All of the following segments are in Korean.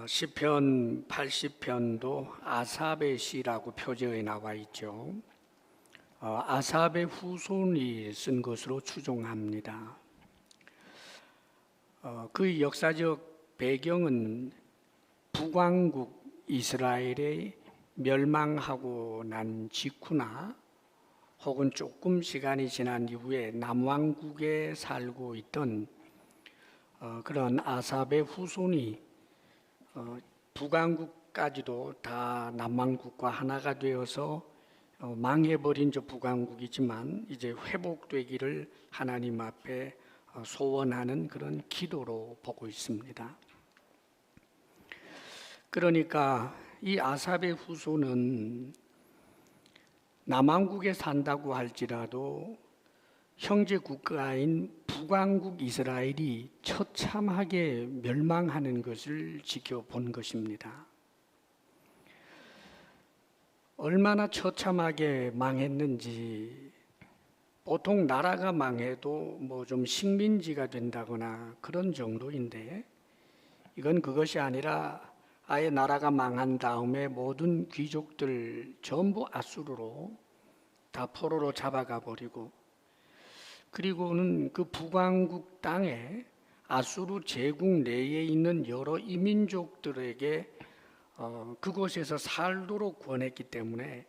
시편 80편도 아삽의 시라고 표제에 나와 있죠. 아삽의 후손이 쓴 것으로 추정합니다. 그 역사적 배경은 북왕국 이스라엘의 멸망하고 난 직후나 혹은 조금 시간이 지난 이후에 남왕국에 살고 있던 그런 아삽의 후손이 북왕국까지도 다 남왕국과 하나가 되어서 망해버린 저 북왕국이지만 이제 회복되기를 하나님 앞에 소원하는 그런 기도로 보고 있습니다. 그러니까 이 아삽의 후손은 남왕국에 산다고 할지라도 형제 국가인 북왕국 이스라엘이 처참하게 멸망하는 것을 지켜본 것입니다. 얼마나 처참하게 망했는지, 보통 나라가 망해도 뭐 좀 식민지가 된다거나 그런 정도인데, 이건 그것이 아니라 아예 나라가 망한 다음에 모든 귀족들 전부 아수르로 다 포로로 잡아가 버리고, 그리고는 그 북왕국 땅에 아수르 제국 내에 있는 여러 이민족들에게 그곳에서 살도록 권했기 때문에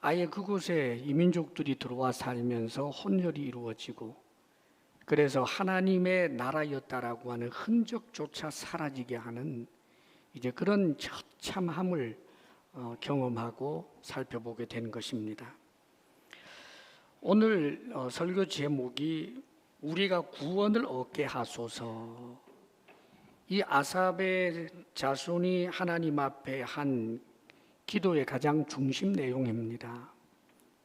아예 그곳에 이민족들이 들어와 살면서 혼혈이 이루어지고, 그래서 하나님의 나라였다라고 하는 흔적조차 사라지게 하는 이제 그런 처참함을 경험하고 살펴보게 된 것입니다. 오늘 설교 제목이 우리가 구원을 얻게 하소서. 이 아삽의 자손이 하나님 앞에 한 기도의 가장 중심 내용입니다.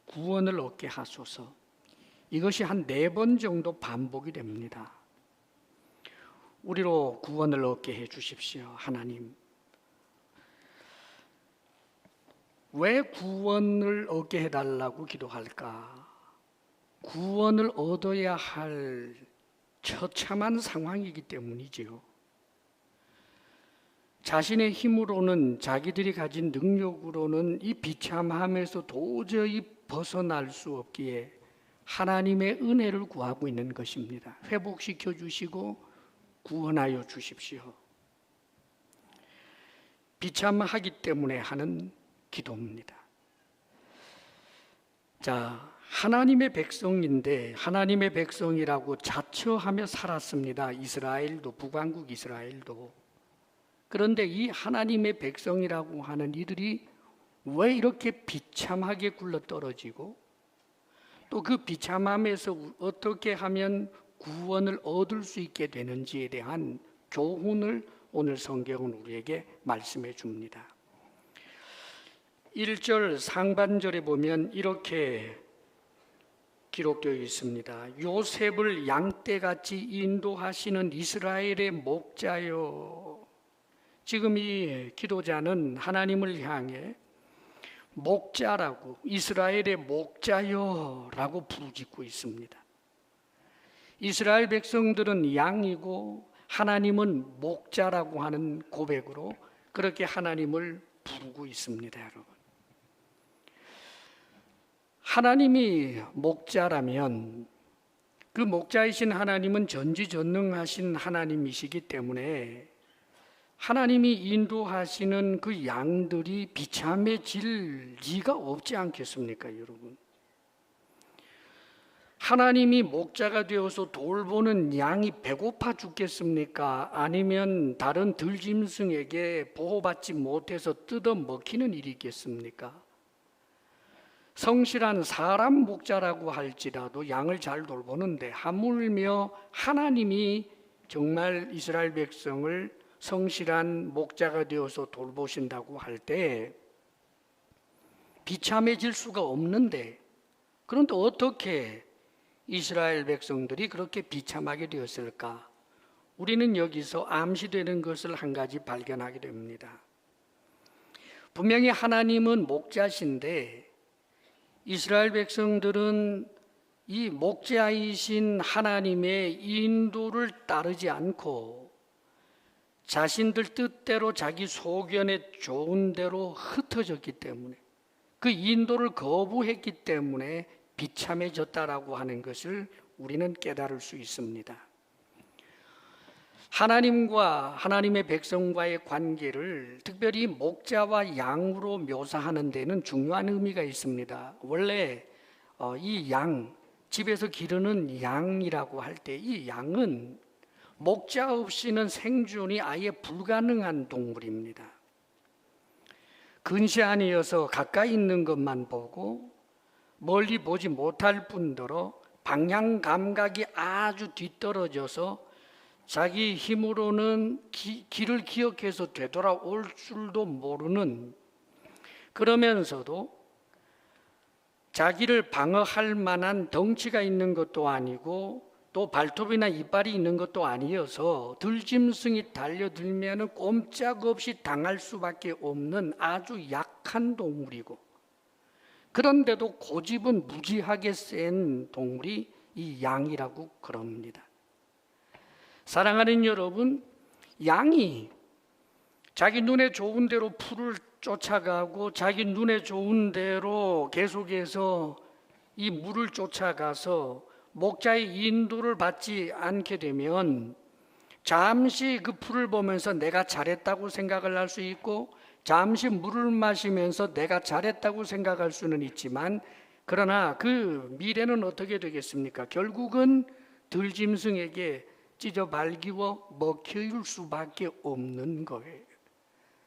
구원을 얻게 하소서. 이것이 한 4번 정도 반복이 됩니다. 우리로 구원을 얻게 해 주십시오, 하나님. 왜 구원을 얻게 해달라고 기도할까? 구원을 얻어야 할 처참한 상황이기 때문이지요. 자신의 힘으로는, 자기들이 가진 능력으로는 이 비참함에서 도저히 벗어날 수 없기에 하나님의 은혜를 구하고 있는 것입니다. 회복시켜 주시고 구원하여 주십시오. 비참하기 때문에 하는 기도입니다. 자, 하나님의 백성인데 하나님의 백성이라고 자처하며 살았습니다. 이스라엘도, 북왕국 이스라엘도. 그런데 이 하나님의 백성이라고 하는 이들이 왜 이렇게 비참하게 굴러떨어지고 또 그 비참함에서 어떻게 하면 구원을 얻을 수 있게 되는지에 대한 교훈을 오늘 성경은 우리에게 말씀해 줍니다. 1절 상반절에 보면 이렇게 기록되어 있습니다. 요셉을 양떼같이 인도하시는 이스라엘의 목자여. 지금 이 기도자는 하나님을 향해 목자라고, 이스라엘의 목자여 라고 부르짖고 있습니다. 이스라엘 백성들은 양이고 하나님은 목자라고 하는 고백으로 그렇게 하나님을 부르고 있습니다, 여러분. 하나님이 목자라면 그 목자이신 하나님은 전지전능하신 하나님이시기 때문에 하나님이 인도하시는 그 양들이 비참해질 리가 없지 않겠습니까, 여러분? 하나님이 목자가 되어서 돌보는 양이 배고파 죽겠습니까? 아니면 다른 들짐승에게 보호받지 못해서 뜯어먹히는 일이 있겠습니까? 성실한 사람 목자라고 할지라도 양을 잘 돌보는데 하물며 하나님이 정말 이스라엘 백성을 성실한 목자가 되어서 돌보신다고 할 때 비참해질 수가 없는데, 그런데 어떻게 이스라엘 백성들이 그렇게 비참하게 되었을까? 우리는 여기서 암시되는 것을 한 가지 발견하게 됩니다. 분명히 하나님은 목자신데 이스라엘 백성들은 이 목자이신 하나님의 인도를 따르지 않고 자신들 뜻대로 자기 소견에 좋은 대로 흩어졌기 때문에, 그 인도를 거부했기 때문에 비참해졌다라고 하는 것을 우리는 깨달을 수 있습니다. 하나님과 하나님의 백성과의 관계를 특별히 목자와 양으로 묘사하는 데는 중요한 의미가 있습니다. 원래 이 양, 집에서 기르는 양이라고 할 때 이 양은 목자 없이는 생존이 아예 불가능한 동물입니다. 근시안이어서 가까이 있는 것만 보고 멀리 보지 못할 뿐더러 방향 감각이 아주 뒤떨어져서 자기 힘으로는 길을 기억해서 되돌아올 줄도 모르는, 그러면서도 자기를 방어할 만한 덩치가 있는 것도 아니고 또 발톱이나 이빨이 있는 것도 아니어서 들짐승이 달려들면 꼼짝없이 당할 수밖에 없는 아주 약한 동물이고, 그런데도 고집은 무지하게 센 동물이 이 양이라고 그럽니다. 사랑하는 여러분, 양이 자기 눈에 좋은 대로 풀을 쫓아가고 자기 눈에 좋은 대로 계속해서 이 물을 쫓아가서 목자의 인도를 받지 않게 되면 잠시 그 풀을 보면서 내가 잘했다고 생각을 할 수 있고, 잠시 물을 마시면서 내가 잘했다고 생각할 수는 있지만, 그러나 그 미래는 어떻게 되겠습니까? 결국은 들짐승에게 찢어 발기워 먹힐 수밖에 없는 거예요.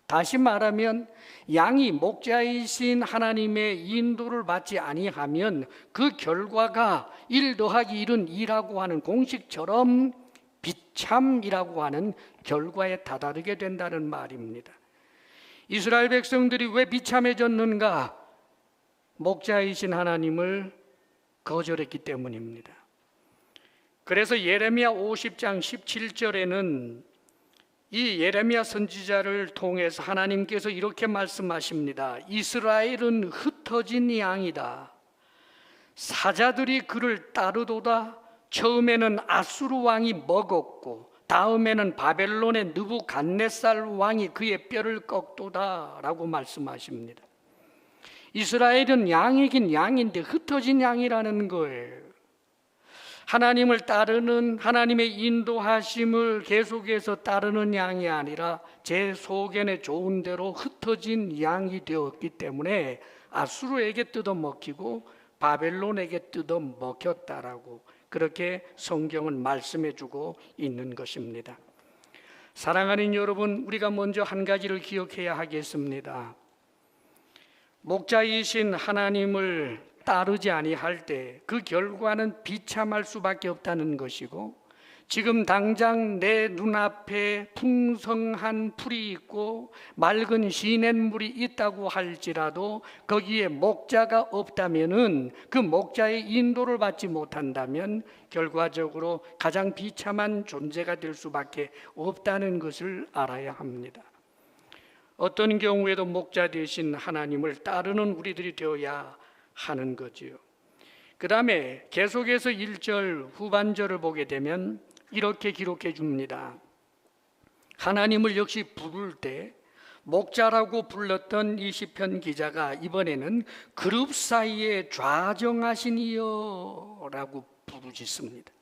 다시 말하면 양이 목자이신 하나님의 인도를 받지 아니하면 그 결과가 1 더하기 1은 2라고 하는 공식처럼 비참이라고 하는 결과에 다다르게 된다는 말입니다. 이스라엘 백성들이 왜 비참해졌는가? 목자이신 하나님을 거절했기 때문입니다. 그래서 예레미야 50장 17절에는 이 예레미야 선지자를 통해서 하나님께서 이렇게 말씀하십니다. 이스라엘은 흩어진 양이다. 사자들이 그를 따르도다. 처음에는 아수르 왕이 먹었고 다음에는 바벨론의 느부갓네살 왕이 그의 뼈를 꺾도다 라고 말씀하십니다. 이스라엘은 양이긴 양인데 흩어진 양이라는 거예요. 하나님을 따르는, 하나님의 인도하심을 계속해서 따르는 양이 아니라 제 소견에 좋은 대로 흩어진 양이 되었기 때문에 아수르에게 뜯어먹히고 바벨론에게 뜯어먹혔다라고 그렇게 성경은 말씀해 주고 있는 것입니다. 사랑하는 여러분, 우리가 먼저 한 가지를 기억해야 하겠습니다. 목자이신 하나님을 따르지 아니할 때 그 결과는 비참할 수밖에 없다는 것이고, 지금 당장 내 눈앞에 풍성한 풀이 있고 맑은 시냇물이 있다고 할지라도 거기에 목자가 없다면은, 그 목자의 인도를 받지 못한다면 결과적으로 가장 비참한 존재가 될 수밖에 없다는 것을 알아야 합니다. 어떤 경우에도 목자 되신 하나님을 따르는 우리들이 되어야 하는 거지요. 그 다음에 계속해서 1절 후반절을 보게 되면 이렇게 기록해 줍니다. 하나님을 역시 부를 때 목자라고 불렀던 이 시편 기자가 이번에는 그룹 사이에 좌정하신 이여 라고 부르짖습니다.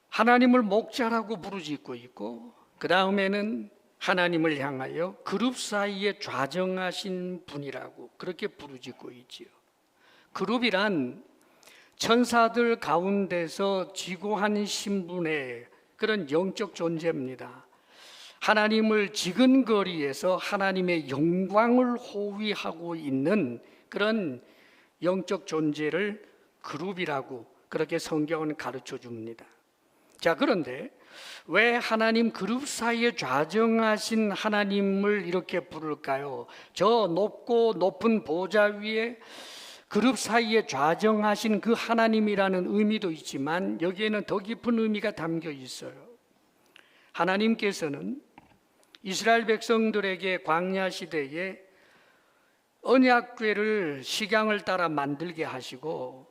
하나님을 목자라고 부르짖고 있고, 그 다음에는 하나님을 향하여 그룹 사이에 좌정하신 분이라고 그렇게 부르짖고 있지요. 그룹이란 천사들 가운데서 지고한 신분의 그런 영적 존재입니다. 하나님을 지근거리에서 하나님의 영광을 호위하고 있는 그런 영적 존재를 그룹이라고 그렇게 성경은 가르쳐 줍니다. 자, 그런데 왜 하나님 그룹 사이에 좌정하신 하나님을 이렇게 부를까요? 저 높고 높은 보좌 위에 그룹 사이에 좌정하신 그 하나님이라는 의미도 있지만 여기에는 더 깊은 의미가 담겨 있어요. 하나님께서는 이스라엘 백성들에게 광야 시대에 언약궤를 식양을 따라 만들게 하시고,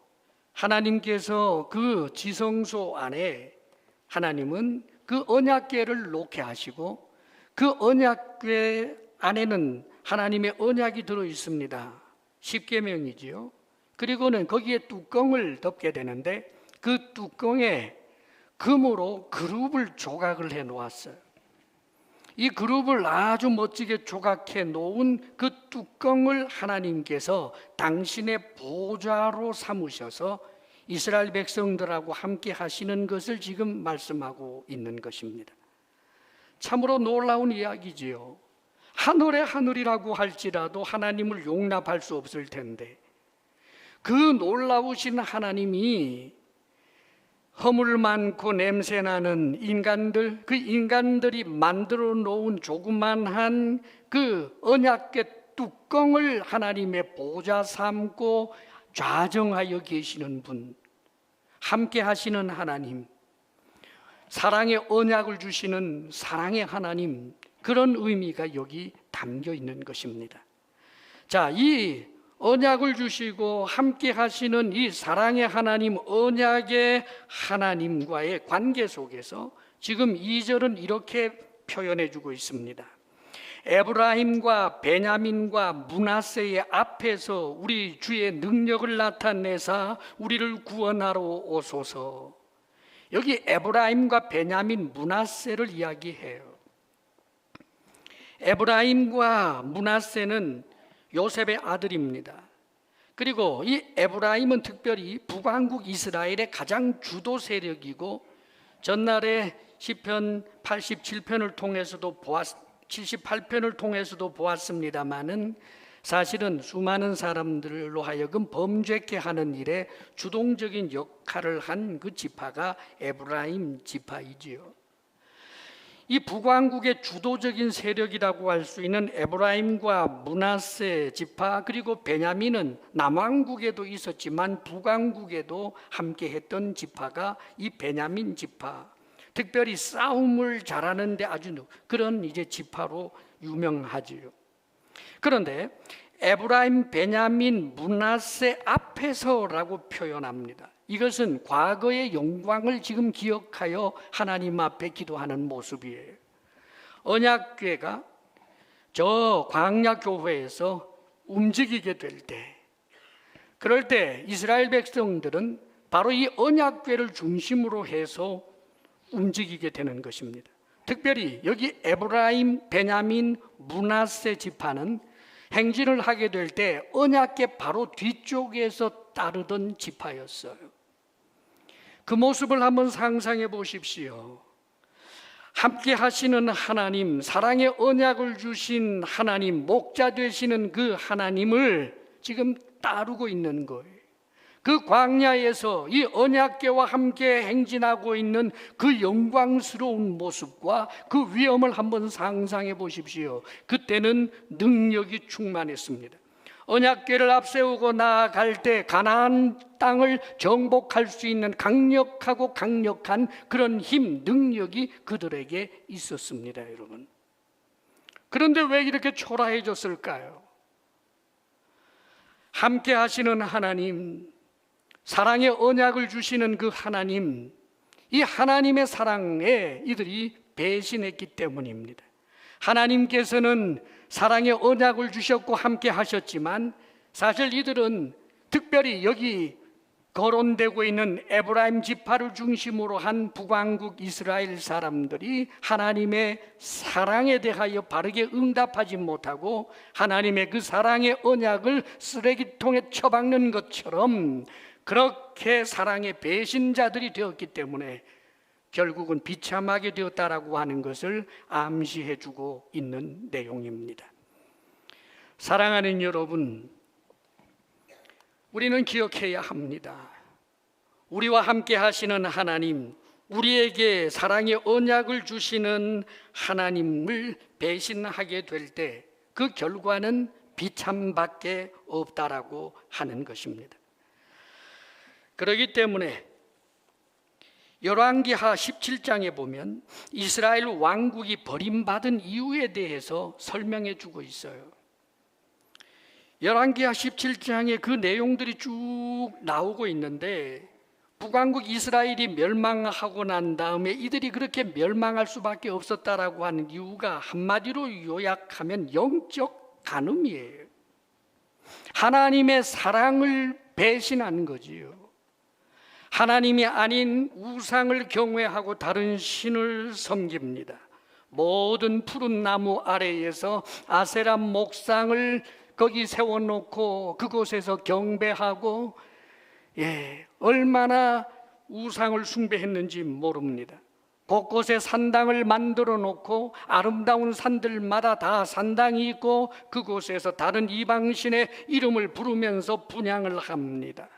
하나님께서 그 지성소 안에 하나님은 그 언약궤를 놓게 하시고 그 언약궤 안에는 하나님의 언약이 들어 있습니다. 십계명이지요. 그리고는 거기에 뚜껑을 덮게 되는데 그 뚜껑에 금으로 그룹을 조각을 해 놓았어요. 이 그룹을 아주 멋지게 조각해 놓은 그 뚜껑을 하나님께서 당신의 보좌로 삼으셔서 이스라엘 백성들하고 함께 하시는 것을 지금 말씀하고 있는 것입니다. 참으로 놀라운 이야기지요. 하늘의 하늘이라고 할지라도 하나님을 용납할 수 없을 텐데 그 놀라우신 하나님이 허물 많고 냄새나는 인간들, 그 인간들이 만들어 놓은 조그만한 그 언약궤 뚜껑을 하나님의 보좌 삼고 좌정하여 계시는 분, 함께 하시는 하나님, 사랑의 언약을 주시는 사랑의 하나님, 그런 의미가 여기 담겨 있는 것입니다. 자, 이 언약을 주시고 함께 하시는 이 사랑의 하나님, 언약의 하나님과의 관계 속에서 지금 2절은 이렇게 표현해 주고 있습니다. 에브라임과 베냐민과 므낫세의 앞에서 우리 주의 능력을 나타내사 우리를 구원하러 오소서. 여기 에브라임과 베냐민, 므낫세를 이야기해요. 에브라임과 므낫세는 요셉의 아들입니다. 그리고 이 에브라임은 특별히 북왕국 이스라엘의 가장 주도 세력이고 전날에 시편 87편을 통해서도 78편을 통해서도 보았습니다마는 사실은 수많은 사람들로 하여금 범죄케 하는 일에 주동적인 역할을 한 그 지파가 에브라임 지파이지요. 이 북왕국의 주도적인 세력이라고 할 수 있는 에브라임과 므낫세 지파, 그리고 베냐민은 남왕국에도 있었지만 북왕국에도 함께 했던 지파가 이 베냐민 지파, 특별히 싸움을 잘하는데 아주 그런 이제 지파로 유명하지요. 그런데 에브라임, 베냐민, 므낫세 앞에서라고 표현합니다. 이것은 과거의 영광을 지금 기억하여 하나님 앞에 기도하는 모습이에요. 언약궤가 저 광야 교회에서 움직이게 될 때, 그럴 때 이스라엘 백성들은 바로 이 언약궤를 중심으로 해서 움직이게 되는 것입니다. 특별히 여기 에브라임, 베냐민, 므낫세 지파는 행진을 하게 될 때 언약궤 바로 뒤쪽에서 따르던 지파였어요. 그 모습을 한번 상상해 보십시오. 함께 하시는 하나님, 사랑의 언약을 주신 하나님, 목자 되시는 그 하나님을 지금 따르고 있는 거예요. 그 광야에서 이 언약궤와 함께 행진하고 있는 그 영광스러운 모습과 그 위엄을 한번 상상해 보십시오. 그때는 능력이 충만했습니다. 언약궤를 앞세우고 나아갈 때 가나안 땅을 정복할 수 있는 강력하고 강력한 그런 힘, 능력이 그들에게 있었습니다, 여러분. 그런데 왜 이렇게 초라해졌을까요? 함께 하시는 하나님, 사랑의 언약을 주시는 그 하나님, 이 하나님의 사랑에 이들이 배신했기 때문입니다. 하나님께서는 사랑의 언약을 주셨고 함께 하셨지만 사실 이들은 특별히 여기 거론되고 있는 에브라임 지파를 중심으로 한 북왕국 이스라엘 사람들이 하나님의 사랑에 대하여 바르게 응답하지 못하고 하나님의 그 사랑의 언약을 쓰레기통에 처박는 것처럼 그렇게 사랑의 배신자들이 되었기 때문에 결국은 비참하게 되었다라고 하는 것을 암시해 주고 있는 내용입니다. 사랑하는 여러분, 우리는 기억해야 합니다. 우리와 함께 하시는 하나님, 우리에게 사랑의 언약을 주시는 하나님을 배신하게 될 때 그 결과는 비참밖에 없다라고 하는 것입니다. 그렇기 때문에 열왕기하 17장에 보면 이스라엘 왕국이 버림받은 이유에 대해서 설명해 주고 있어요. 열왕기하 17장에 그 내용들이 쭉 나오고 있는데 북왕국 이스라엘이 멸망하고 난 다음에 이들이 그렇게 멸망할 수밖에 없었다라고 하는 이유가 한마디로 요약하면 영적 간음이에요. 하나님의 사랑을 배신한 거지요. 하나님이 아닌 우상을 경외하고 다른 신을 섬깁니다. 모든 푸른 나무 아래에서 아세라 목상을 거기 세워놓고 그곳에서 경배하고, 얼마나 우상을 숭배했는지 모릅니다. 곳곳에 산당을 만들어 놓고 아름다운 산들마다 다 산당이 있고 그곳에서 다른 이방신의 이름을 부르면서 분향을 합니다.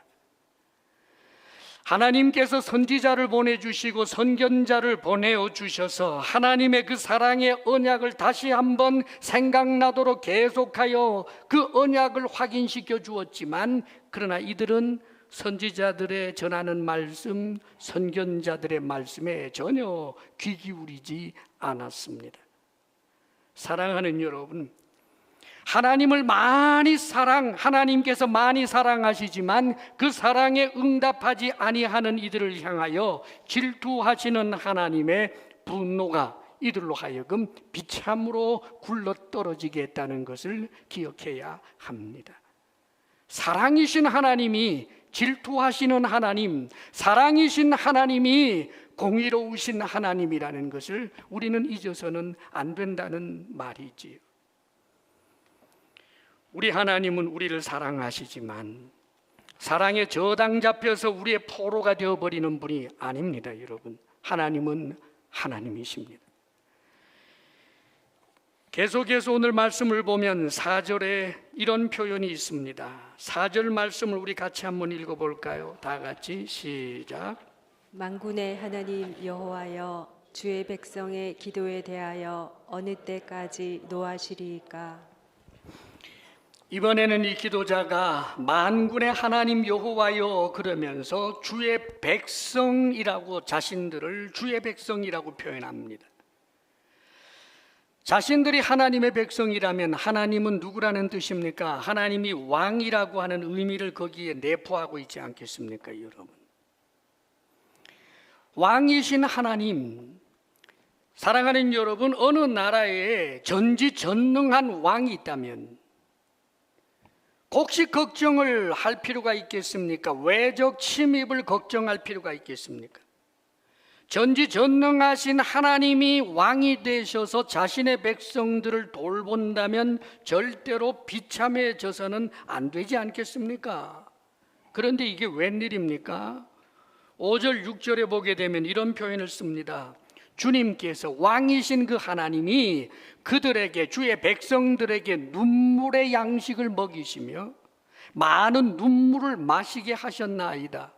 하나님께서 선지자를 보내주시고 선견자를 보내주셔서 하나님의 그 사랑의 언약을 다시 한번 생각나도록 계속하여 그 언약을 확인시켜 주었지만, 그러나 이들은 선지자들의 전하는 말씀, 선견자들의 말씀에 전혀 귀 기울이지 않았습니다. 사랑하는 여러분, 하나님을 하나님께서 많이 사랑하시지만 그 사랑에 응답하지 아니하는 이들을 향하여 질투하시는 하나님의 분노가 이들로 하여금 비참으로 굴러떨어지게 했다는 것을 기억해야 합니다. 사랑이신 하나님이 질투하시는 하나님, 사랑이신 하나님이 공의로우신 하나님이라는 것을 우리는 잊어서는 안 된다는 말이지요. 우리 하나님은 우리를 사랑하시지만 사랑에 저당 잡혀서 우리의 포로가 되어버리는 분이 아닙니다. 여러분, 하나님은 하나님이십니다. 계속해서 오늘 말씀을 보면 4절에 이런 표현이 있습니다. 4절 말씀을 우리 같이 한번 읽어볼까요? 다 같이 시작. 만군의 하나님 여호와여, 주의 백성의 기도에 대하여 어느 때까지 노하시리이까? 이번에는 이 기도자가 만군의 하나님 여호와여 그러면서 주의 백성이라고, 자신들을 주의 백성이라고 표현합니다. 자신들이 하나님의 백성이라면 하나님은 누구라는 뜻입니까? 하나님이 왕이라고 하는 의미를 거기에 내포하고 있지 않겠습니까, 여러분? 왕이신 하나님, 사랑하는 여러분, 어느 나라에 전지전능한 왕이 있다면 혹시 걱정을 할 필요가 있겠습니까? 외적 침입을 걱정할 필요가 있겠습니까? 전지전능하신 하나님이 왕이 되셔서 자신의 백성들을 돌본다면 절대로 비참해져서는 안 되지 않겠습니까? 그런데 이게 웬일입니까? 5절 6절에 보게 되면 이런 표현을 씁니다. 주님께서, 왕이신 그 하나님이 그들에게, 주의 백성들에게 눈물의 양식을 먹이시며 많은 눈물을 마시게 하셨나이다.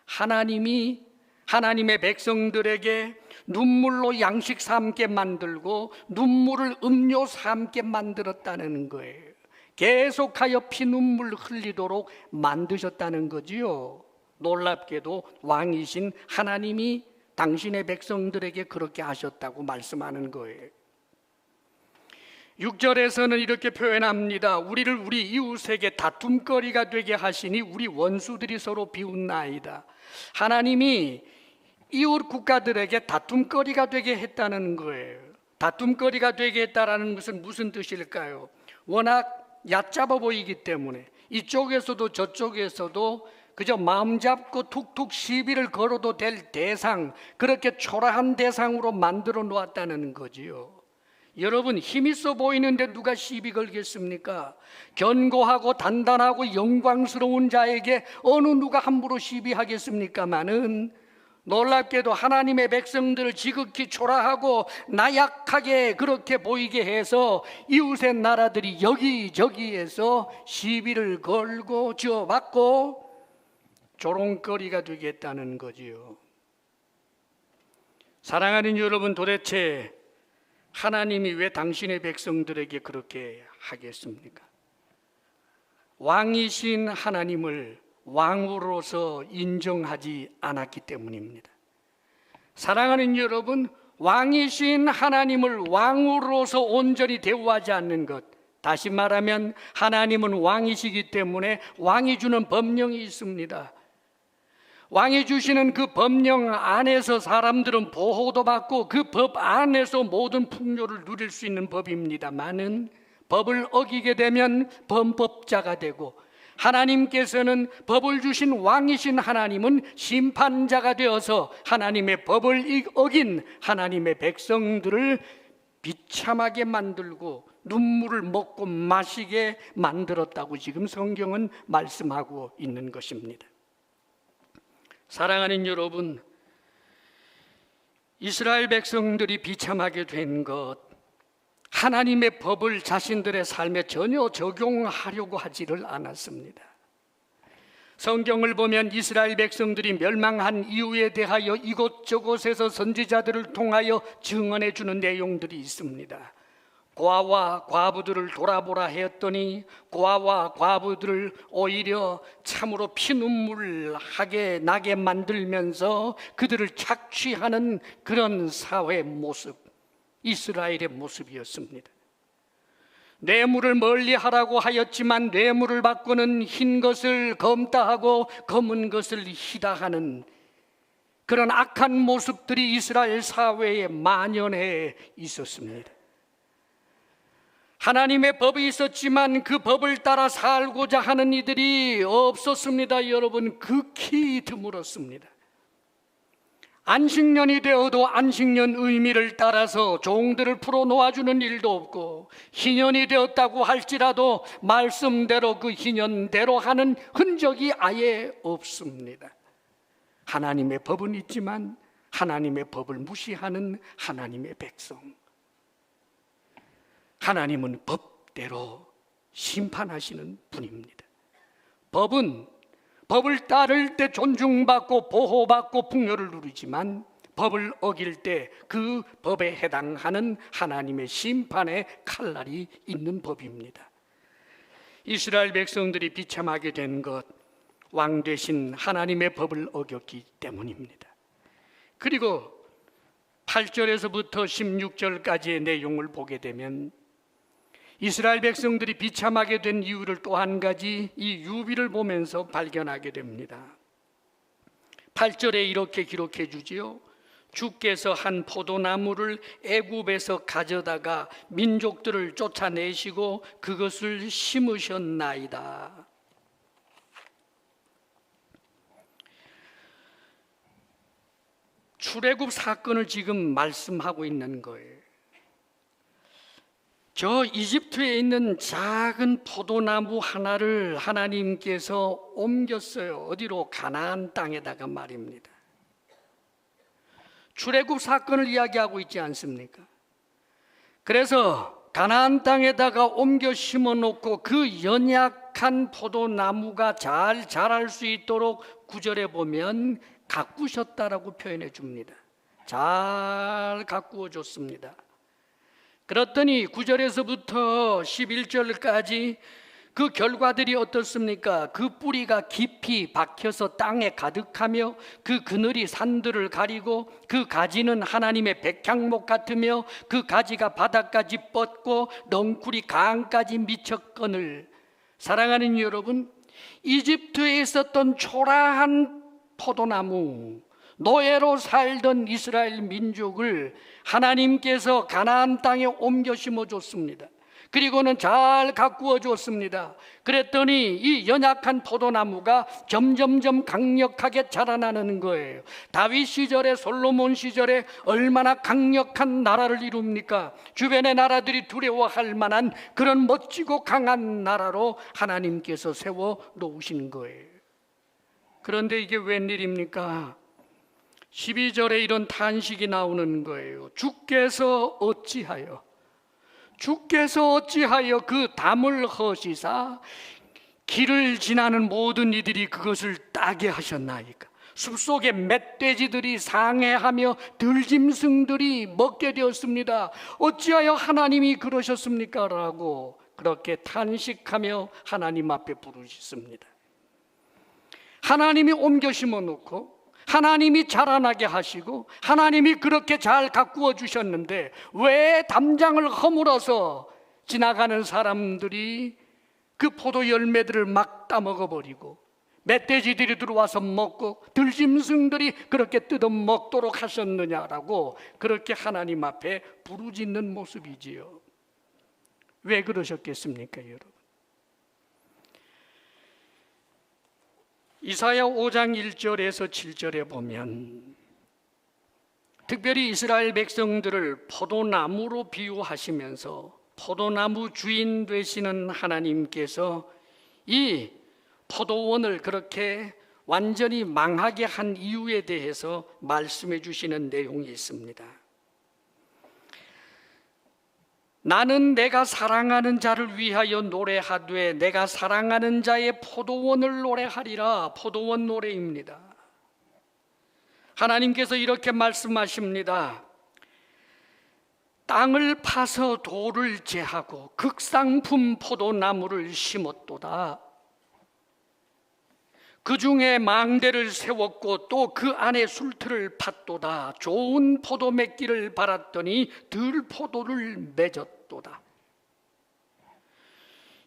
하나님이 하나님의 백성들에게 눈물로 양식 삼게 만들고 눈물을 음료 삼게 만들었다는 거예요. 계속하여 피눈물 흘리도록 만드셨다는 거지요. 놀랍게도 왕이신 하나님이 당신의 백성들에게 그렇게 하셨다고 말씀하는 거예요. 6절에서는 이렇게 표현합니다. 우리를 우리 이웃에게 다툼거리가 되게 하시니 우리 원수들이 서로 비웃나이다. 하나님이 이웃 국가들에게 다툼거리가 되게 했다는 거예요. 다툼거리가 되게 했다는 것은 무슨 뜻일까요? 워낙 얕잡아 보이기 때문에 이쪽에서도 저쪽에서도 그저 마음 잡고 툭툭 시비를 걸어도 될 대상, 그렇게 초라한 대상으로 만들어 놓았다는 거지요. 여러분, 힘 있어 보이는데 누가 시비 걸겠습니까? 견고하고 단단하고 영광스러운 자에게 어느 누가 함부로 시비하겠습니까마는, 놀랍게도 하나님의 백성들을 지극히 초라하고 나약하게 그렇게 보이게 해서 이웃의 나라들이 여기저기에서 시비를 걸고 지어받고 조롱거리가 되겠다는 거지요. 사랑하는 여러분, 도대체 하나님이 왜 당신의 백성들에게 그렇게 하겠습니까? 왕이신 하나님을 왕으로서 인정하지 않았기 때문입니다. 사랑하는 여러분, 왕이신 하나님을 왕으로서 온전히 대우하지 않는 것, 다시 말하면 하나님은 왕이시기 때문에 왕이 주는 법령이 있습니다. 왕이 주시는 그 법령 안에서 사람들은 보호도 받고 그 법 안에서 모든 풍요를 누릴 수 있는 법입니다만은 법을 어기게 되면 범법자가 되고, 하나님께서는 법을 주신 왕이신 하나님은 심판자가 되어서 하나님의 법을 어긴 하나님의 백성들을 비참하게 만들고 눈물을 먹고 마시게 만들었다고 지금 성경은 말씀하고 있는 것입니다. 사랑하는 여러분, 이스라엘 백성들이 비참하게 된 것, 하나님의 법을 자신들의 삶에 전혀 적용하려고 하지를 않았습니다. 성경을 보면 이스라엘 백성들이 멸망한 이유에 대하여 이곳저곳에서 선지자들을 통하여 증언해 주는 내용들이 있습니다. 고아와 과부들을 돌아보라 했더니 고아와 과부들을 오히려 참으로 피눈물하게 나게 만들면서 그들을 착취하는 그런 사회 모습, 이스라엘의 모습이었습니다. 뇌물을 멀리하라고 하였지만 뇌물을 받고는 흰 것을 검다하고 검은 것을 희다하는 그런 악한 모습들이 이스라엘 사회에 만연해 있었습니다. 하나님의 법이 있었지만 그 법을 따라 살고자 하는 이들이 없었습니다. 여러분, 극히 드물었습니다. 안식년이 되어도 안식년 의미를 따라서 종들을 풀어놓아주는 일도 없고, 희년이 되었다고 할지라도 말씀대로 그 희년대로 하는 흔적이 아예 없습니다. 하나님의 법은 있지만 하나님의 법을 무시하는 하나님의 백성, 하나님은 법대로 심판하시는 분입니다. 법을 따를 때 존중받고 보호받고 풍요를 누리지만 법을 어길 때 그 법에 해당하는 하나님의 심판의 칼날이 있는 법입니다. 이스라엘 백성들이 비참하게 된 것, 왕 되신 하나님의 법을 어겼기 때문입니다. 그리고 8절에서부터 16절까지의 내용을 보게 되면 이스라엘 백성들이 비참하게 된 이유를 또 한 가지 이 유비를 보면서 발견하게 됩니다. 8절에 이렇게 기록해 주지요. 주께서 한 포도나무를 애굽에서 가져다가 민족들을 쫓아내시고 그것을 심으셨나이다. 출애굽 사건을 지금 말씀하고 있는 거예요. 저 이집트에 있는 작은 포도나무 하나를 하나님께서 옮겼어요. 어디로? 가나안 땅에다가 말입니다. 출애굽 사건을 이야기하고 있지 않습니까? 그래서 가나안 땅에다가 옮겨 심어놓고 그 연약한 포도나무가 잘 자랄 수 있도록 9절에 보면 가꾸셨다라고 표현해 줍니다. 잘 가꾸어 줬습니다. 그랬더니 9절에서부터 11절까지 그 결과들이 어떻습니까? 그 뿌리가 깊이 박혀서 땅에 가득하며 그 그늘이 산들을 가리고 그 가지는 하나님의 백향목 같으며 그 가지가 바닥까지 뻗고 넝쿨이 강까지 미쳤거늘. 사랑하는 여러분, 이집트에 있었던 초라한 포도나무, 노예로 살던 이스라엘 민족을 하나님께서 가나안 땅에 옮겨 심어줬습니다. 그리고는 잘 가꾸어 줬습니다. 그랬더니 이 연약한 포도나무가 점점점 강력하게 자라나는 거예요. 다윗 시절에, 솔로몬 시절에 얼마나 강력한 나라를 이룹니까? 주변의 나라들이 두려워할 만한 그런 멋지고 강한 나라로 하나님께서 세워 놓으신 거예요. 그런데 이게 웬일입니까? 12절에 이런 탄식이 나오는 거예요. 주께서 어찌하여 그 담을 허시사 길을 지나는 모든 이들이 그것을 따게 하셨나이까? 숲속의 멧돼지들이 상해하며 들짐승들이 먹게 되었습니다. 어찌하여 하나님이 그러셨습니까? 라고 그렇게 탄식하며 하나님 앞에 부르셨습니다. 하나님이 옮겨 심어놓고 하나님이 자라나게 하시고 하나님이 그렇게 잘 가꾸어 주셨는데 왜 담장을 허물어서 지나가는 사람들이 그 포도 열매들을 막 따먹어 버리고 멧돼지들이 들어와서 먹고 들짐승들이 그렇게 뜯어먹도록 하셨느냐라고 그렇게 하나님 앞에 부르짖는 모습이지요. 왜 그러셨겠습니까, 여러분? 이사야 5장 1절에서 7절에 보면 특별히 이스라엘 백성들을 포도나무로 비유하시면서 포도나무 주인 되시는 하나님께서 이 포도원을 그렇게 완전히 망하게 한 이유에 대해서 말씀해 주시는 내용이 있습니다. 나는 내가 사랑하는 자를 위하여 노래하되 내가 사랑하는 자의 포도원을 노래하리라. 포도원 노래입니다. 하나님께서 이렇게 말씀하십니다. 땅을 파서 돌을 제하고 극상품 포도나무를 심었도다. 그 중에 망대를 세웠고 또 그 안에 술틀을 팠도다. 좋은 포도 맺기를 바랐더니 들포도를 맺었도다.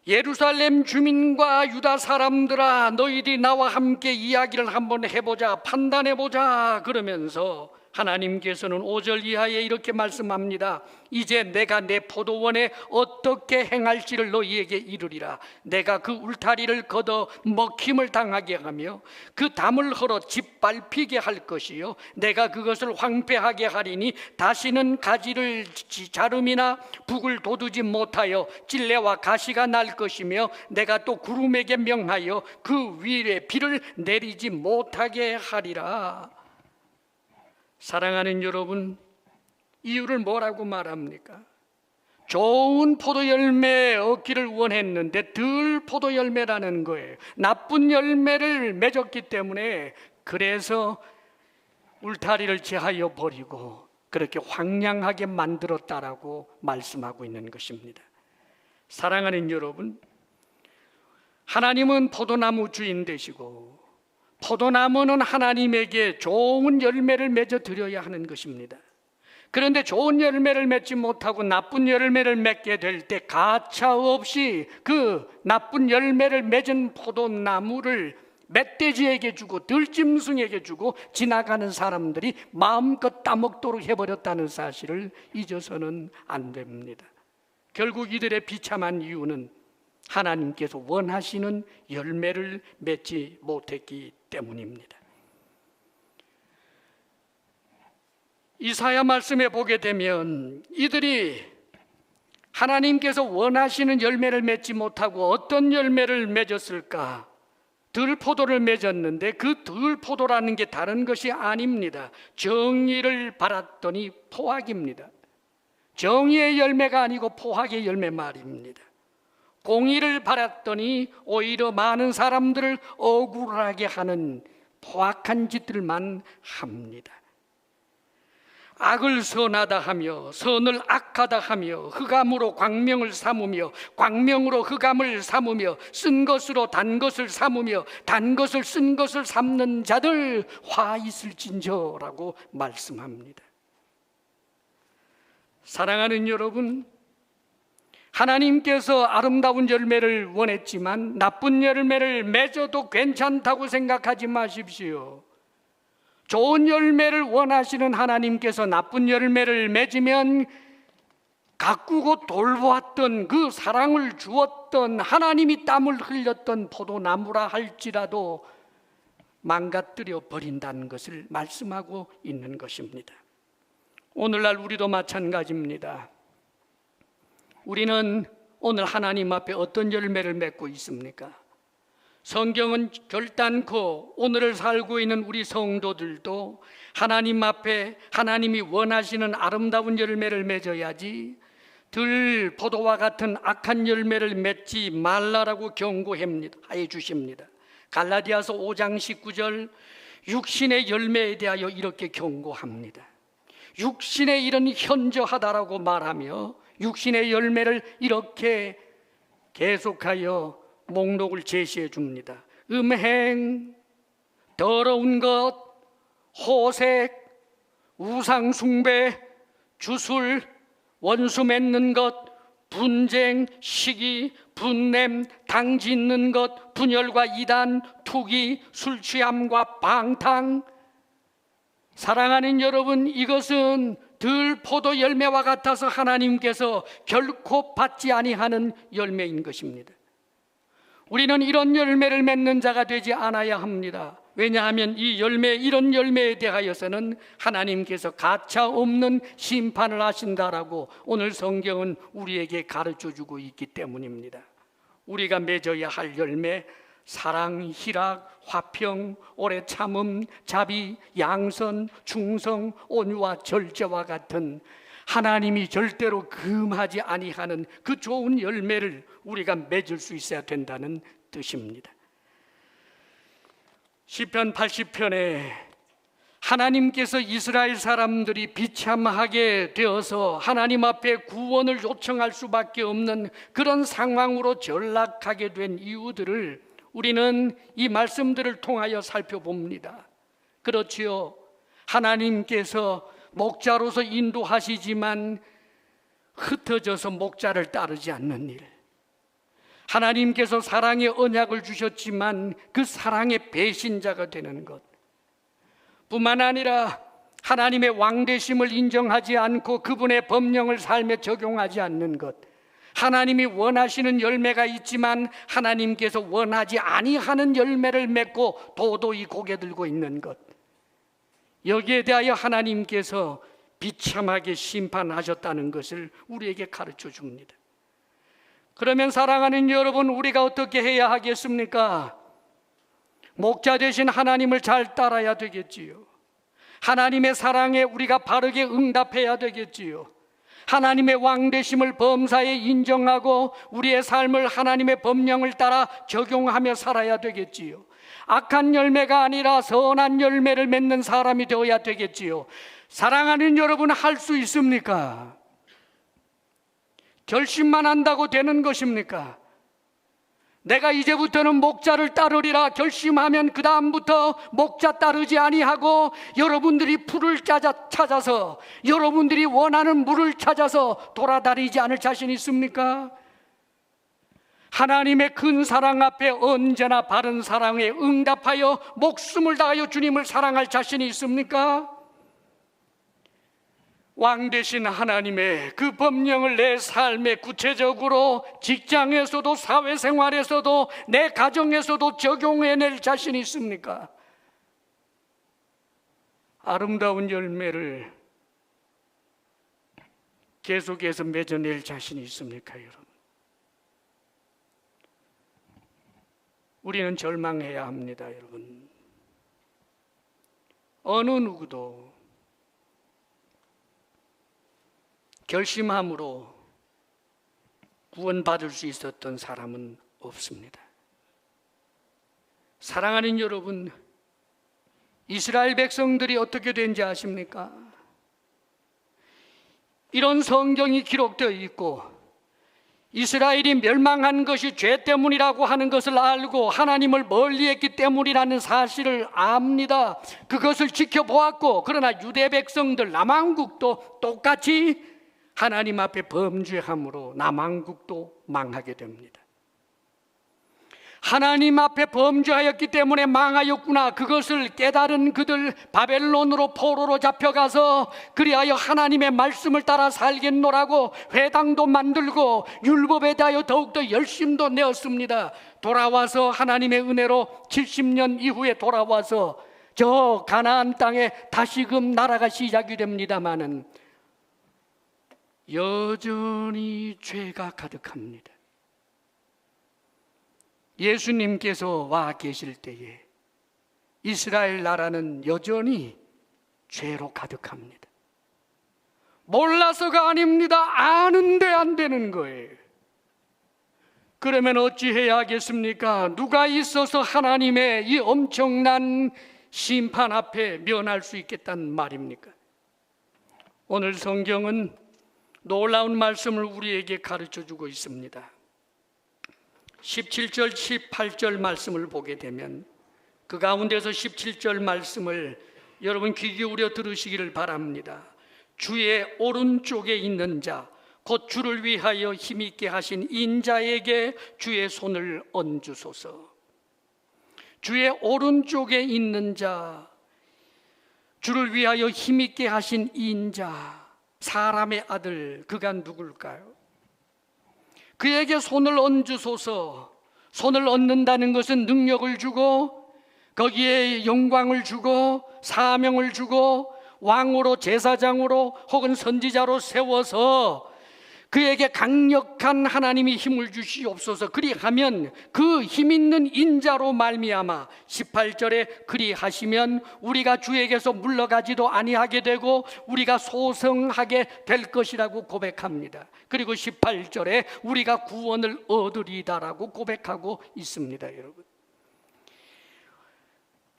예루살렘 주민과 유다 사람들아, 너희들이 나와 함께 이야기를 한번 해보자, 판단해보자 그러면서 하나님께서는 5절 이하에 이렇게 말씀합니다. 이제 내가 내 포도원에 어떻게 행할지를 너희에게 이르리라. 내가 그 울타리를 걷어 먹힘을 당하게 하며 그 담을 헐어 짓밟히게 할 것이요 내가 그것을 황폐하게 하리니 다시는 가지를 자름이나 북을 돋우지 못하여 찔레와 가시가 날 것이며 내가 또 구름에게 명하여 그 위에 비를 내리지 못하게 하리라. 사랑하는 여러분, 이유를 뭐라고 말합니까? 좋은 포도 열매 얻기를 원했는데 들 포도 열매라는 거예요. 나쁜 열매를 맺었기 때문에 그래서 울타리를 제하여 버리고 그렇게 황량하게 만들었다라고 말씀하고 있는 것입니다. 사랑하는 여러분, 하나님은 포도나무 주인 되시고 포도나무는 하나님에게 좋은 열매를 맺어 드려야 하는 것입니다. 그런데 좋은 열매를 맺지 못하고 나쁜 열매를 맺게 될 때 가차없이 그 나쁜 열매를 맺은 포도나무를 멧돼지에게 주고 들짐승에게 주고 지나가는 사람들이 마음껏 따먹도록 해버렸다는 사실을 잊어서는 안 됩니다. 결국 이들의 비참한 이유는 하나님께서 원하시는 열매를 맺지 못했기 때문입니다. 이사야 말씀에 보게 되면 이들이 하나님께서 원하시는 열매를 맺지 못하고 어떤 열매를 맺었을까? 들포도를 맺었는데 그 들포도라는 게 다른 것이 아닙니다. 정의를 바랐더니 포악입니다. 정의의 열매가 아니고 포악의 열매 말입니다. 공의를 바랐더니 오히려 많은 사람들을 억울하게 하는 포악한 짓들만 합니다. 악을 선하다 하며 선을 악하다 하며 흑암으로 광명을 삼으며 광명으로 흑암을 삼으며 쓴 것으로 단 것을 삼으며 단 것을 쓴 것을 삼는 자들 화 있을진저라고 말씀합니다. 사랑하는 여러분, 하나님께서 아름다운 열매를 원했지만 나쁜 열매를 맺어도 괜찮다고 생각하지 마십시오. 좋은 열매를 원하시는 하나님께서 나쁜 열매를 맺으면 가꾸고 돌보았던 그 사랑을 주었던 하나님이 땀을 흘렸던 포도나무라 할지라도 망가뜨려 버린다는 것을 말씀하고 있는 것입니다. 오늘날 우리도 마찬가지입니다. 우리는 오늘 하나님 앞에 어떤 열매를 맺고 있습니까? 성경은 결단코 오늘을 살고 있는 우리 성도들도 하나님 앞에 하나님이 원하시는 아름다운 열매를 맺어야지 들 포도와 같은 악한 열매를 맺지 말라라고 경고해 주십니다. 갈라디아서 5장 19절 육신의 열매에 대하여 이렇게 경고합니다. 육신의 일은 현저하다라고 말하며 육신의 열매를 이렇게 계속하여 목록을 제시해 줍니다. 음행, 더러운 것, 호색, 우상 숭배, 주술, 원수 맺는 것, 분쟁, 시기, 분냄, 당 짓는 것, 분열과 이단, 투기, 술 취함과 방탕. 사랑하는 여러분, 이것은 들 포도 열매와 같아서 하나님께서 결코 받지 아니하는 열매인 것입니다. 우리는 이런 열매를 맺는 자가 되지 않아야 합니다. 왜냐하면 이런 열매에 대하여서는 하나님께서 가차 없는 심판을 하신다라고 오늘 성경은 우리에게 가르쳐 주고 있기 때문입니다. 우리가 맺어야 할 열매, 사랑, 희락, 화평, 오래 참음, 자비, 양선, 충성, 온유와 절제와 같은 하나님이 절대로 금하지 아니하는 그 좋은 열매를 우리가 맺을 수 있어야 된다는 뜻입니다. 시편 80편에 하나님께서 이스라엘 사람들이 비참하게 되어서 하나님 앞에 구원을 요청할 수밖에 없는 그런 상황으로 전락하게 된 이유들을 우리는 이 말씀들을 통하여 살펴봅니다. 그렇지요. 하나님께서 목자로서 인도하시지만 흩어져서 목자를 따르지 않는 일. 하나님께서 사랑의 언약을 주셨지만 그 사랑의 배신자가 되는 것. 뿐만 아니라 하나님의 왕되심을 인정하지 않고 그분의 법령을 삶에 적용하지 않는 것. 하나님이 원하시는 열매가 있지만 하나님께서 원하지 아니하는 열매를 맺고 도도히 고개 들고 있는 것. 여기에 대하여 하나님께서 비참하게 심판하셨다는 것을 우리에게 가르쳐 줍니다. 그러면 사랑하는 여러분, 우리가 어떻게 해야 하겠습니까? 목자 되신 하나님을 잘 따라야 되겠지요. 하나님의 사랑에 우리가 바르게 응답해야 되겠지요. 하나님의 왕되심을 범사에 인정하고 우리의 삶을 하나님의 법령을 따라 적용하며 살아야 되겠지요. 악한 열매가 아니라 선한 열매를 맺는 사람이 되어야 되겠지요. 사랑하는 여러분, 할 수 있습니까? 결심만 한다고 되는 것입니까? 내가 이제부터는 목자를 따르리라 결심하면 그 다음부터 목자 따르지 아니하고 여러분들이 풀을 찾아서 여러분들이 원하는 물을 찾아서 돌아다니지 않을 자신 있습니까? 하나님의 큰 사랑 앞에 언제나 바른 사랑에 응답하여 목숨을 다하여 주님을 사랑할 자신이 있습니까? 왕 되신 하나님의 그 법령을 내 삶에 구체적으로 직장에서도 사회생활에서도 내 가정에서도 적용해낼 자신이 있습니까? 아름다운 열매를 계속해서 맺어낼 자신이 있습니까, 여러분? 우리는 절망해야 합니다, 여러분. 어느 누구도 결심함으로 구원받을 수 있었던 사람은 없습니다. 사랑하는 여러분, 이스라엘 백성들이 어떻게 된지 아십니까? 이런 성경이 기록되어 있고 이스라엘이 멸망한 것이 죄 때문이라고 하는 것을 알고 하나님을 멀리했기 때문이라는 사실을 압니다. 그것을 지켜보았고, 그러나 유대 백성들 남왕국도 똑같이 하나님 앞에 범죄함으로 남왕국도 망하게 됩니다. 하나님 앞에 범죄하였기 때문에 망하였구나, 그것을 깨달은 그들 바벨론으로 포로로 잡혀가서 그리하여 하나님의 말씀을 따라 살겠노라고 회당도 만들고 율법에 대하여 더욱더 열심도 내었습니다. 돌아와서 하나님의 은혜로 70년 이후에 돌아와서 저 가나안 땅에 다시금 나라가 시작이 됩니다마는 여전히 죄가 가득합니다. 예수님께서 와 계실 때에 이스라엘 나라는 여전히 죄로 가득합니다. 몰라서가 아닙니다. 아는데 안 되는 거예요. 그러면 어찌해야 하겠습니까? 누가 있어서 하나님의 이 엄청난 심판 앞에 면할 수 있겠다는 말입니까? 오늘 성경은 놀라운 말씀을 우리에게 가르쳐주고 있습니다. 17절, 18절 말씀을 보게 되면 그 가운데서 17절 말씀을 여러분 귀 기울여 들으시기를 바랍니다. 주의 오른쪽에 있는 자, 곧 주를 위하여 힘있게 하신 인자에게 주의 손을 얹으소서. 주의 오른쪽에 있는 자, 주를 위하여 힘있게 하신 인자, 사람의 아들, 그가 누굴까요? 그에게 손을 얹으소서. 손을 얹는다는 것은 능력을 주고 거기에 영광을 주고 사명을 주고 왕으로, 제사장으로 혹은 선지자로 세워서 그에게 강력한 하나님이 힘을 주시옵소서. 그리하면 그 힘있는 인자로 말미암아 18절에 그리하시면 우리가 주에게서 물러가지도 아니하게 되고 우리가 소성하게 될 것이라고 고백합니다. 그리고 18절에 우리가 구원을 얻으리다라고 고백하고 있습니다. 여러분,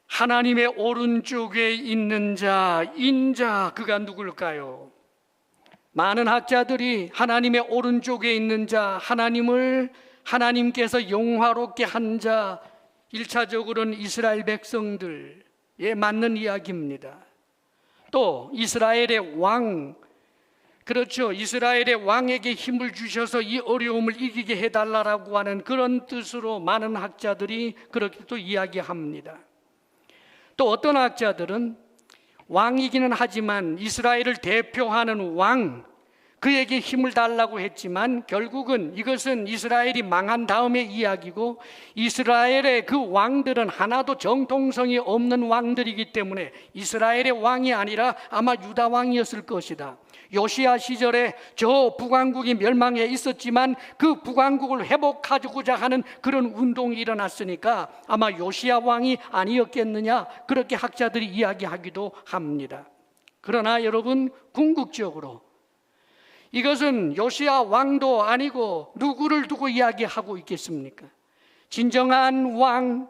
하나님의 오른쪽에 있는 자, 인자, 그가 누굴까요? 많은 학자들이 하나님의 오른쪽에 있는 자, 하나님께서 영화롭게 한 자, 1차적으로는 이스라엘 백성들에 맞는 이야기입니다. 또 이스라엘의 왕, 그렇죠, 이스라엘의 왕에게 힘을 주셔서 이 어려움을 이기게 해달라고 하는 그런 뜻으로 많은 학자들이 그렇게 또 이야기합니다. 또 어떤 학자들은 왕이기는 하지만 이스라엘을 대표하는 왕, 그에게 힘을 달라고 했지만 결국은 이것은 이스라엘이 망한 다음의 이야기고 이스라엘의 그 왕들은 하나도 정통성이 없는 왕들이기 때문에 이스라엘의 왕이 아니라 아마 유다 왕이었을 것이다. 요시야 시절에 저 북왕국이 멸망해 있었지만 그 북왕국을 회복하고자 하는 그런 운동이 일어났으니까 아마 요시야 왕이 아니었겠느냐, 그렇게 학자들이 이야기하기도 합니다. 그러나 여러분, 궁극적으로 이것은 요시야 왕도 아니고 누구를 두고 이야기하고 있겠습니까? 진정한 왕,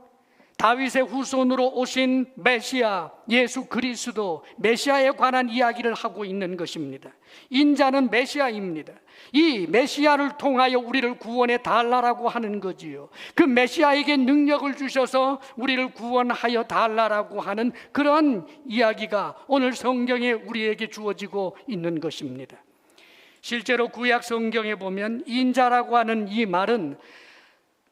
다윗의 후손으로 오신 메시아, 예수 그리스도, 메시아에 관한 이야기를 하고 있는 것입니다. 인자는 메시아입니다. 이 메시아를 통하여 우리를 구원해 달라고 하는 거지요. 그 메시아에게 능력을 주셔서 우리를 구원하여 달라고 하는 그런 이야기가 오늘 성경에 우리에게 주어지고 있는 것입니다. 실제로 구약 성경에 보면 인자라고 하는 이 말은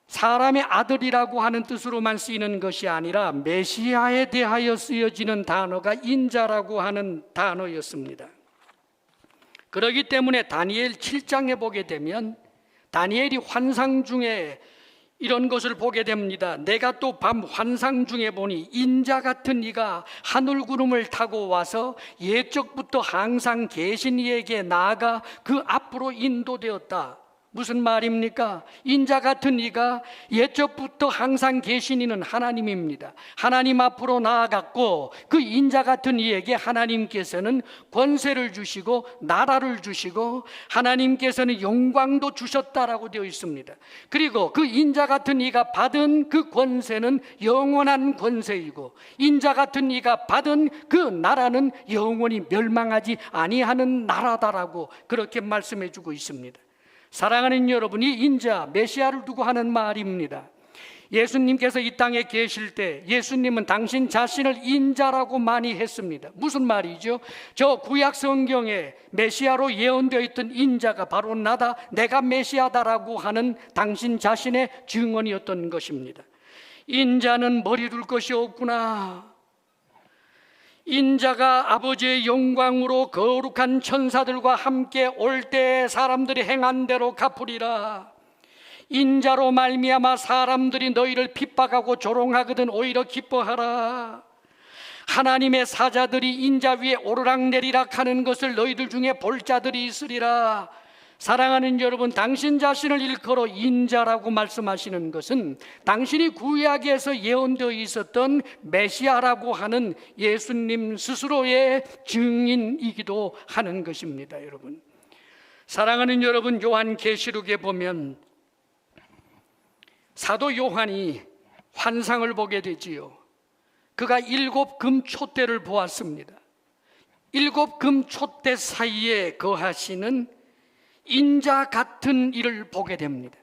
사람의 아들이라고 하는 뜻으로만 쓰이는 것이 아니라 메시아에 대하여 쓰여지는 단어가 인자라고 하는 단어였습니다. 그렇기 때문에 다니엘 7장에 보게 되면 다니엘이 환상 중에 이런 것을 보게 됩니다. 내가 또 밤 환상 중에 보니 인자 같은 이가 하늘 구름을 타고 와서 옛적부터 항상 계신 이에게 나아가 그 앞으로 인도되었다. 무슨 말입니까? 인자 같은 이가 옛적부터 항상 계신 이는 하나님입니다. 하나님 앞으로 나아갔고 그 인자 같은 이에게 하나님께서는 권세를 주시고 나라를 주시고 하나님께서는 영광도 주셨다라고 되어 있습니다. 그리고 그 인자 같은 이가 받은 그 권세는 영원한 권세이고 인자 같은 이가 받은 그 나라는 영원히 멸망하지 아니하는 나라다라고 그렇게 말씀해 주고 있습니다. 사랑하는 여러분, 이 인자, 메시아를 두고 하는 말입니다. 예수님께서 이 땅에 계실 때 예수님은 당신 자신을 인자라고 많이 했습니다. 무슨 말이죠? 저 구약 성경에 메시아로 예언되어 있던 인자가 바로 나다, 내가 메시아다라고 하는 당신 자신의 증언이었던 것입니다. 인자는 머리 둘 것이 없구나. 인자가 아버지의 영광으로 거룩한 천사들과 함께 올 때 사람들이 행한 대로 갚으리라. 인자로 말미암아 사람들이 너희를 핍박하고 조롱하거든 오히려 기뻐하라. 하나님의 사자들이 인자 위에 오르락내리락 하는 것을 너희들 중에 볼 자들이 있으리라. 사랑하는 여러분, 당신 자신을 일컬어 인자라고 말씀하시는 것은 당신이 구약에서 예언되어 있었던 메시아라고 하는 예수님 스스로의 증인이기도 하는 것입니다. 여러분, 사랑하는 여러분, 요한계시록에 보면 사도 요한이 환상을 보게 되지요. 그가 7 금촛대를 보았습니다. 7 금촛대 사이에 거하시는 인자 같은 이를 보게 됩니다.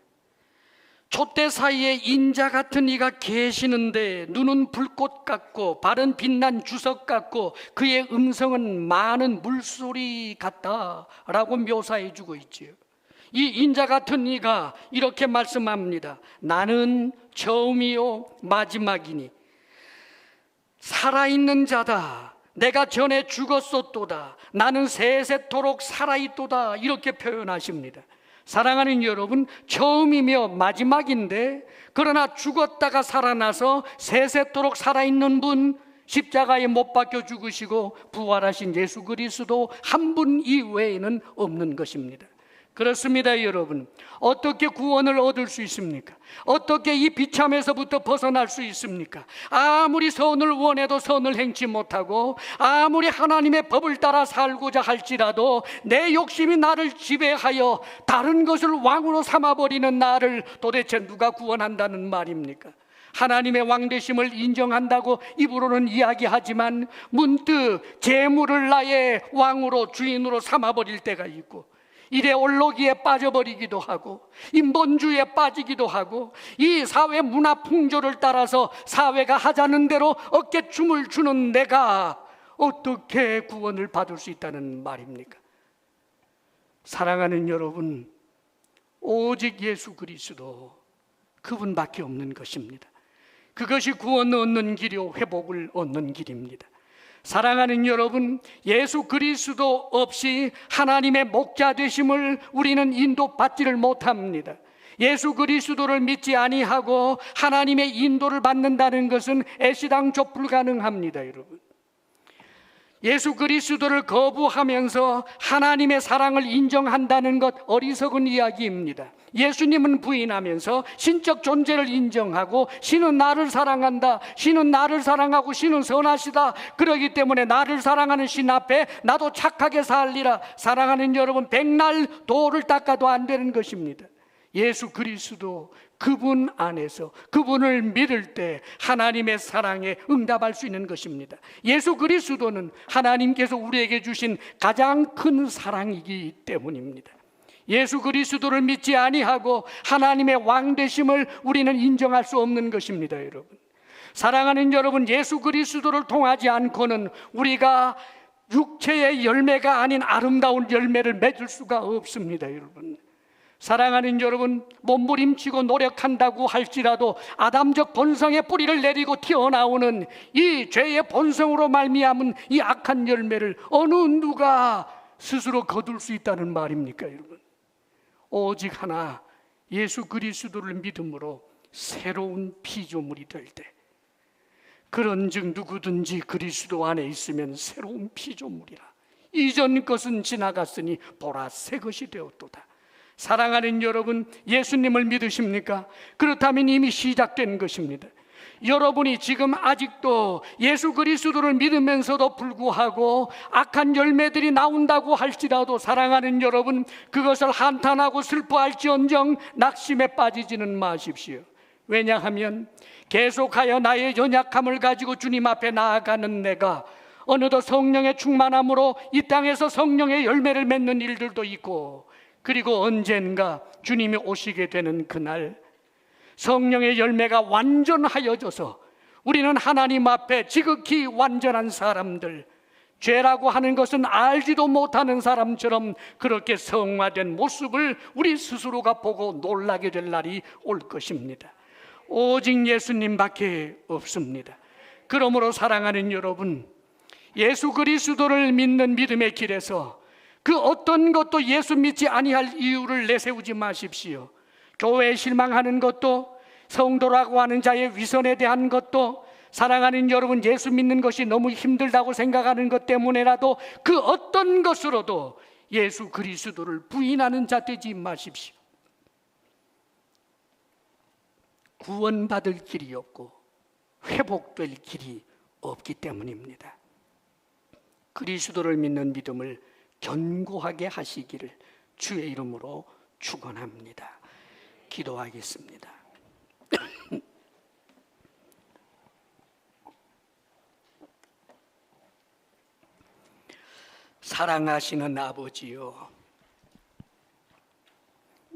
촛대 사이에 인자 같은 이가 계시는데 눈은 불꽃 같고 발은 빛난 주석 같고 그의 음성은 많은 물소리 같다라고 묘사해 주고 있지요. 이 인자 같은 이가 이렇게 말씀합니다. 나는 처음이요 마지막이니 살아있는 자다. 내가 전에 죽었었도다. 나는 세세토록 살아있도다. 이렇게 표현하십니다. 사랑하는 여러분, 처음이며 마지막인데 그러나 죽었다가 살아나서 세세토록 살아있는 분, 십자가에 못 박혀 죽으시고 부활하신 예수 그리스도 한 분 이외에는 없는 것입니다. 그렇습니다, 여러분. 어떻게 구원을 얻을 수 있습니까? 어떻게 이 비참에서부터 벗어날 수 있습니까? 아무리 선을 원해도 선을 행치 못하고 아무리 하나님의 법을 따라 살고자 할지라도 내 욕심이 나를 지배하여 다른 것을 왕으로 삼아버리는 나를 도대체 누가 구원한다는 말입니까? 하나님의 왕되심을 인정한다고 입으로는 이야기하지만 문득 재물을 나의 왕으로 주인으로 삼아버릴 때가 있고 이데올로기에 빠져버리기도 하고 인본주의에 빠지기도 하고 이 사회 문화 풍조를 따라서 사회가 하자는 대로 어깨춤을 추는 내가 어떻게 구원을 받을 수 있다는 말입니까? 사랑하는 여러분, 오직 예수 그리스도 그분밖에 없는 것입니다. 그것이 구원을 얻는 길이요 회복을 얻는 길입니다. 사랑하는 여러분, 예수 그리스도 없이 하나님의 목자 되심을 우리는 인도받지를 못합니다. 예수 그리스도를 믿지 아니하고 하나님의 인도를 받는다는 것은 애시당초 불가능합니다, 여러분. 예수 그리스도를 거부하면서 하나님의 사랑을 인정한다는 것 어리석은 이야기입니다. 예수님은 부인하면서 신적 존재를 인정하고 신은 나를 사랑한다, 신은 나를 사랑하고 신은 선하시다, 그러기 때문에 나를 사랑하는 신 앞에 나도 착하게 살리라. 사랑하는 여러분, 백날 돌을 닦아도 안 되는 것입니다. 예수 그리스도 그분 안에서 그분을 믿을 때 하나님의 사랑에 응답할 수 있는 것입니다. 예수 그리스도는 하나님께서 우리에게 주신 가장 큰 사랑이기 때문입니다. 예수 그리스도를 믿지 아니하고 하나님의 왕 되심을 우리는 인정할 수 없는 것입니다, 여러분. 사랑하는 여러분, 예수 그리스도를 통하지 않고는 우리가 육체의 열매가 아닌 아름다운 열매를 맺을 수가 없습니다, 여러분. 사랑하는 여러분, 몸부림치고 노력한다고 할지라도 아담적 본성의 뿌리를 내리고 튀어나오는 이 죄의 본성으로 말미암은 이 악한 열매를 어느 누가 스스로 거둘 수 있다는 말입니까, 여러분? 오직 하나, 예수 그리스도를 믿음으로 새로운 피조물이 될 때, 그런즉 누구든지 그리스도 안에 있으면 새로운 피조물이라. 이전 것은 지나갔으니 보라 새 것이 되었도다. 사랑하는 여러분, 예수님을 믿으십니까? 그렇다면 이미 시작된 것입니다. 여러분이 지금 아직도 예수 그리스도를 믿으면서도 불구하고 악한 열매들이 나온다고 할지라도 사랑하는 여러분, 그것을 한탄하고 슬퍼할지언정 낙심에 빠지지는 마십시오. 왜냐하면 계속하여 나의 연약함을 가지고 주님 앞에 나아가는 내가 어느덧 성령의 충만함으로 이 땅에서 성령의 열매를 맺는 일들도 있고, 그리고 언젠가 주님이 오시게 되는 그날 성령의 열매가 완전하여져서 우리는 하나님 앞에 지극히 완전한 사람들, 죄라고 하는 것은 알지도 못하는 사람처럼 그렇게 성화된 모습을 우리 스스로가 보고 놀라게 될 날이 올 것입니다. 오직 예수님밖에 없습니다. 그러므로 사랑하는 여러분, 예수 그리스도를 믿는 믿음의 길에서 그 어떤 것도 예수 믿지 아니할 이유를 내세우지 마십시오. 교회에 실망하는 것도, 성도라고 하는 자의 위선에 대한 것도, 사랑하는 여러분, 예수 믿는 것이 너무 힘들다고 생각하는 것 때문에라도 그 어떤 것으로도 예수 그리스도를 부인하는 자 되지 마십시오. 구원받을 길이 없고 회복될 길이 없기 때문입니다. 그리스도를 믿는 믿음을 견고하게 하시기를 주의 이름으로 축원합니다. 기도하겠습니다. 사랑하시는 아버지요,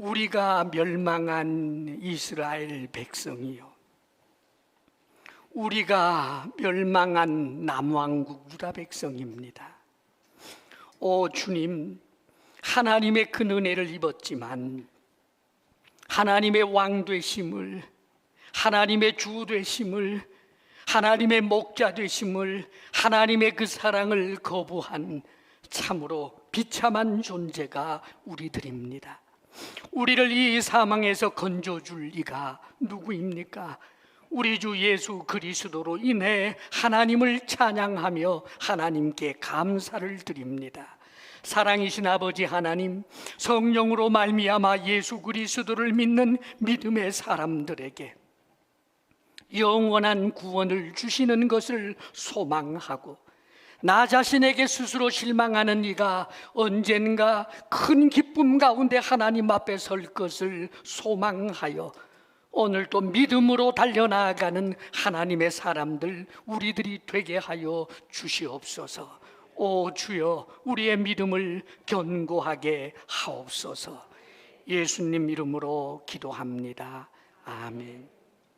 우리가 멸망한 이스라엘 백성이요, 우리가 멸망한 남왕국 유다 백성입니다. 오 주님, 하나님의 큰 은혜를 입었지만 하나님의 왕 되심을, 하나님의 주 되심을, 하나님의 목자 되심을, 하나님의 그 사랑을 거부한 참으로 비참한 존재가 우리들입니다. 우리를 이 사망에서 건져줄 이가 누구입니까? 우리 주 예수 그리스도로 인해 하나님을 찬양하며 하나님께 감사를 드립니다. 사랑이신 아버지 하나님, 성령으로 말미암아 예수 그리스도를 믿는 믿음의 사람들에게 영원한 구원을 주시는 것을 소망하고, 나 자신에게 스스로 실망하는 이가 언젠가 큰 기쁨 가운데 하나님 앞에 설 것을 소망하여 오늘도 믿음으로 달려나가는 하나님의 사람들 우리들이 되게 하여 주시옵소서. 오 주여, 우리의 믿음을 견고하게 하옵소서. 예수님 이름으로 기도합니다. 아멘.